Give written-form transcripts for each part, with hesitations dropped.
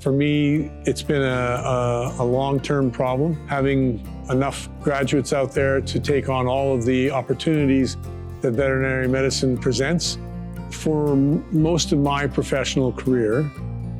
For me, it's been a long-term problem, having enough graduates out there to take on all of the opportunities that veterinary medicine presents. For most of my professional career,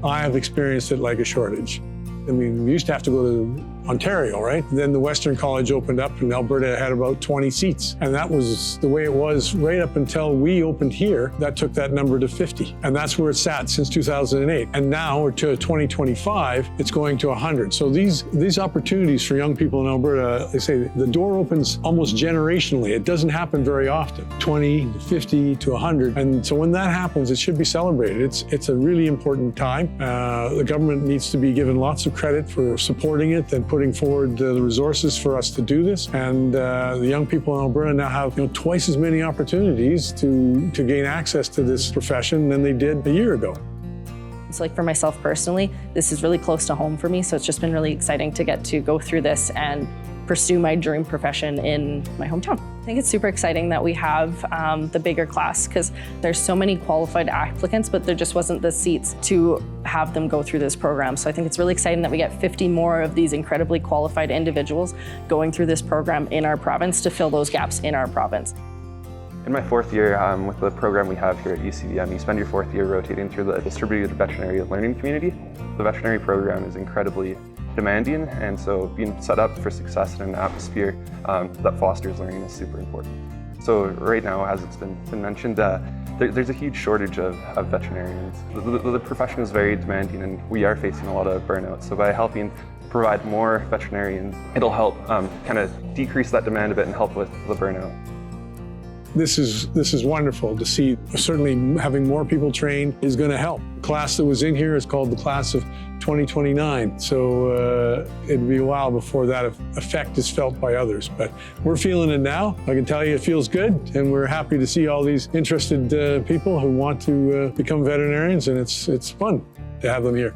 I have experienced it like a shortage. I mean, we used to have to go to Ontario, right? Then the Western College opened up and Alberta had about 20 seats. And that was the way it was right up until we opened here. That took that number to 50. And that's where it's sat since 2008. And now, to 2025, it's going to 100. So these opportunities for young people in Alberta, they say the door opens almost generationally. It doesn't happen very often. 20, 50 to 100. And so when that happens, it should be celebrated. It's a really important time. The government needs to be given lots of credit for supporting it and putting forward the resources for us to do this. And the young people in Alberta now have twice as many opportunities to gain access to this profession than they did a year ago. So like for myself personally, this is really close to home for me. So it's just been really exciting to get to go through this and pursue my dream profession in my hometown. I think it's super exciting that we have the bigger class because there's so many qualified applicants, but there just wasn't the seats to have them go through this program. So I think it's really exciting that we get 50 more of these incredibly qualified individuals going through this program in our province to fill those gaps in our province. In my fourth year with the program we have here at UCVM, you spend your fourth year rotating through the distributed veterinary learning community. The veterinary program is incredibly demanding, and so being set up for success in an atmosphere that fosters learning is super important. So right now, as it's been mentioned, there's a huge shortage of veterinarians. The profession is very demanding and we are facing a lot of burnout. So by helping provide more veterinarians, it'll help kind of decrease that demand a bit and help with the burnout. This is wonderful to see. Certainly having more people trained is going to help. The class that was in here is called the class of 2029. So it'd be a while before that effect is felt by others. But we're feeling it now. I can tell you it feels good. And we're happy to see all these interested people who want to become veterinarians. And it's fun to have them here.